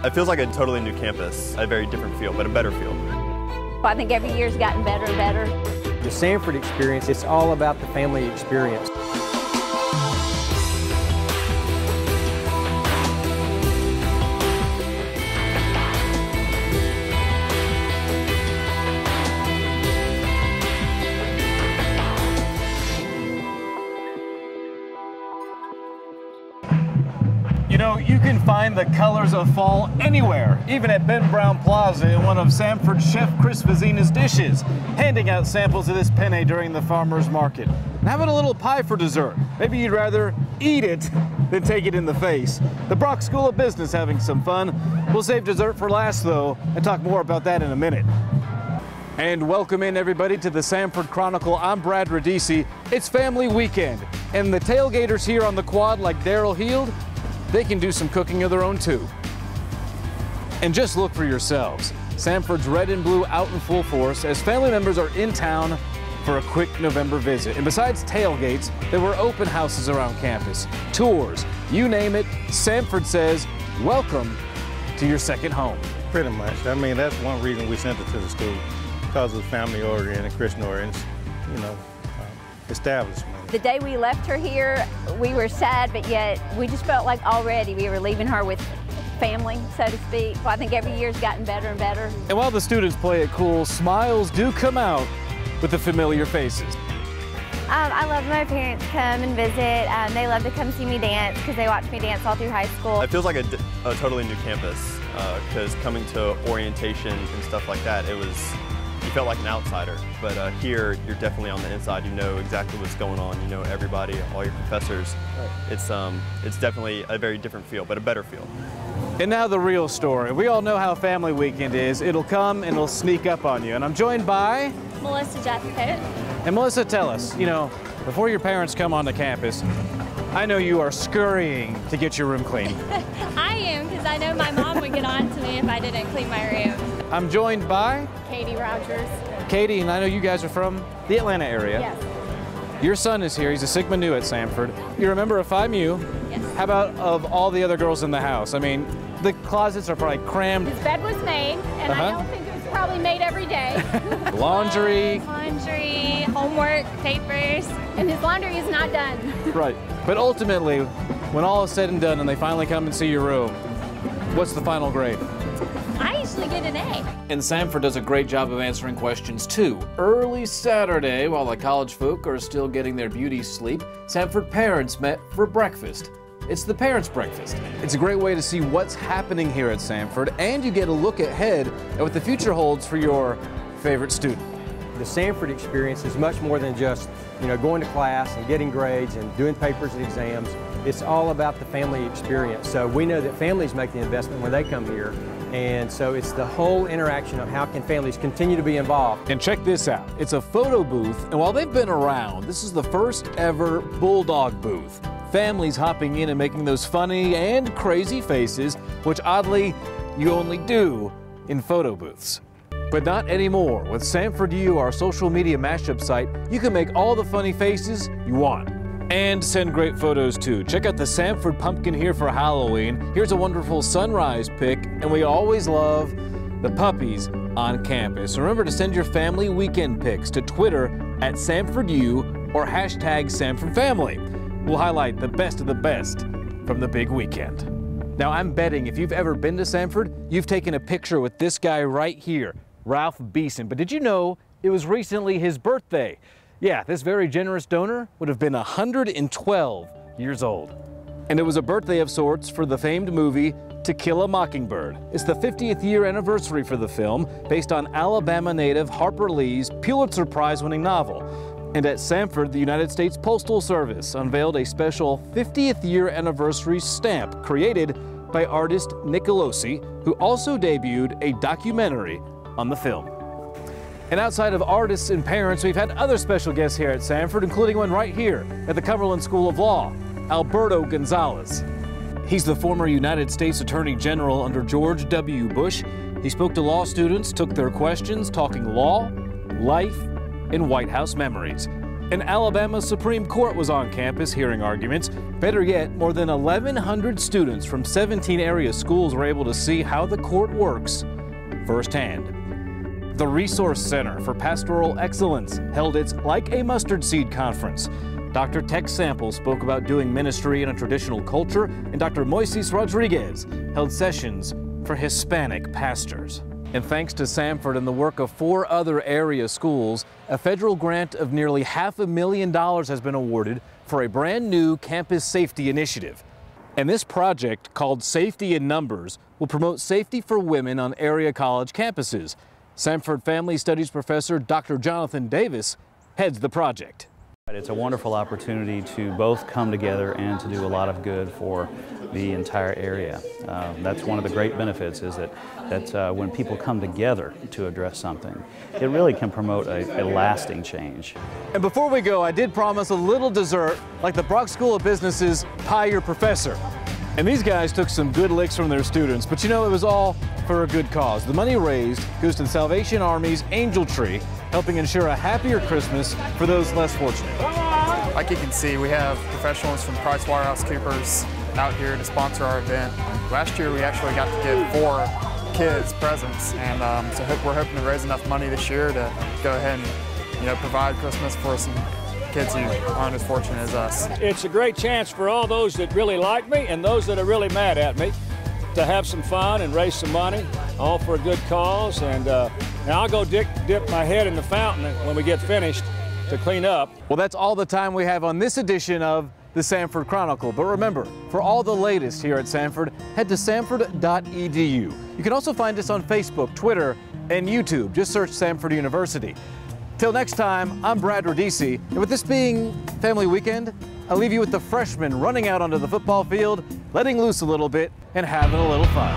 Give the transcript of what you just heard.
It feels like a totally new campus, a very different feel, but a better feel. I think every year's gotten better and better. The Samford experience, it's all about the family experience. You know, you can find the colors of fall anywhere, even at Ben Brown Plaza in one of Samford chef Chris Vizina's dishes, handing out samples of this penne during the farmer's market. And having a little pie for dessert. Maybe you'd rather eat it than take it in the face. The Brock School of Business having some fun. We'll save dessert for last, though, and talk more about that in a minute. And welcome in, everybody, to the Samford Chronicle. I'm Brad Radisi. It's family weekend, and the tailgaters here on the quad, like Daryl Heald, they can do some cooking of their own too. And just look for yourselves. Samford's red and blue out in full force as family members are in town for a quick November visit. And besides tailgates, there were open houses around campus, tours, you name it. Samford says, welcome to your second home. Pretty much. I mean, that's one reason we sent it to the school, because of the family-oriented, Christian-oriented, establishment. The day we left her here, we were sad, but yet we just felt like already we were leaving her with family, so to speak. Well, I think every year's gotten better and better. And while the students play it cool, smiles do come out with the familiar faces. I love my parents come and visit. They love to come see me dance because they watch me dance all through high school. It feels like a totally new campus, because coming to orientation and stuff like that, you felt like an outsider, but here you're definitely on the inside. You know exactly what's going on. You know everybody, all your professors. Right. It's definitely a very different feel, but a better feel. And now the real story. We all know how family weekend is. It'll come and it'll sneak up on you. And I'm joined by Melissa Jeffcoat. And Melissa, tell us, you know, before your parents come onto campus, I know you are scurrying to get your room clean. I am, because I know my mom would get on to me if I didn't clean my room. I'm joined by Katie Rogers. Katie, and I know you guys are from the Atlanta area. Yes. Your son is here. He's a Sigma Nu at Samford. You're a member of Phi Mu. Yes. How about of all the other girls in the house? I mean, the closets are probably crammed. His bed was made, and I don't think it was probably made every day. Laundry. Laundry, homework, papers. And his laundry is not done. Right. But ultimately, when all is said and done and they finally come and see your room, what's the final grade? I usually get an A. And Samford does a great job of answering questions too. Early Saturday, while the college folk are still getting their beauty sleep, Samford parents met for breakfast. It's the Parents' Breakfast. It's a great way to see what's happening here at Samford, and you get a look ahead at what the future holds for your favorite student. The Samford experience is much more than just, going to class and getting grades and doing papers and exams. It's all about the family experience. So we know that families make the investment when they come here. And so it's the whole interaction of how can families continue to be involved. And check this out. It's a photo booth, and while they've been around, this is the first ever Bulldog booth. Families hopping in and making those funny and crazy faces, which oddly, you only do in photo booths. But not anymore. With Samford U, our social media mashup site, you can make all the funny faces you want. And send great photos too. Check out the Samford pumpkin here for Halloween. Here's a wonderful sunrise pic, and we always love the puppies on campus. Remember to send your family weekend pics to Twitter at SamfordU or hashtag SamfordFamily. We'll highlight the best of the best from the big weekend. Now I'm betting if you've ever been to Samford, you've taken a picture with this guy right here, Ralph Beeson. But did you know it was recently his birthday? Yeah, this very generous donor would have been 112 years old. And it was a birthday of sorts for the famed movie To Kill a Mockingbird. It's the 50th year anniversary for the film, based on Alabama native Harper Lee's Pulitzer Prize-winning novel. And at Samford, the United States Postal Service unveiled a special 50th year anniversary stamp created by artist Nicolosi, who also debuted a documentary on the film. And outside of artists and parents, we've had other special guests here at Samford, including one right here at the Cumberland School of Law, Alberto Gonzalez. He's the former United States Attorney General under George W. Bush. He spoke to law students, took their questions, talking law, life, and White House memories. An Alabama Supreme Court was on campus hearing arguments. Better yet, more than 1,100 students from 17 area schools were able to see how the court works firsthand. The Resource Center for Pastoral Excellence held its Like a Mustard Seed conference. Dr. Tex Sample spoke about doing ministry in a traditional culture, and Dr. Moises Rodriguez held sessions for Hispanic pastors. And thanks to Samford and the work of 4 other area schools, a federal grant of nearly $500,000 has been awarded for a brand new campus safety initiative. And this project, called Safety in Numbers, will promote safety for women on area college campuses. Samford Family Studies professor Dr. Jonathan Davis heads the project. It's a wonderful opportunity to both come together and to do a lot of good for the entire area. That's one of the great benefits, is that when people come together to address something, it really can promote a lasting change. And before we go, I did promise a little dessert, like the Brock School of Business's Pie Your Professor. And these guys took some good licks from their students, but you know, it was all for a good cause. The money raised goes to the Salvation Army's Angel Tree, helping ensure a happier Christmas for those less fortunate. Like you can see, we have professionals from PricewaterhouseCoopers out here to sponsor our event. Last year we actually got to give 4 kids presents, and so we're hoping to raise enough money this year to go ahead and provide Christmas for some kids who aren't as fortunate as us. It's a great chance for all those that really like me and those that are really mad at me to have some fun and raise some money, all for a good cause. And now I'll go dip my head in the fountain when we get finished to clean up. Well, that's all the time we have on this edition of the Samford Chronicle. But remember, for all the latest here at Samford, head to samford.edu. You can also find us on Facebook, Twitter, and YouTube. Just search Samford University. Till next time, I'm Brad Rodisi, and with this being Family Weekend, I'll leave you with the freshmen running out onto the football field, letting loose a little bit, and having a little fun.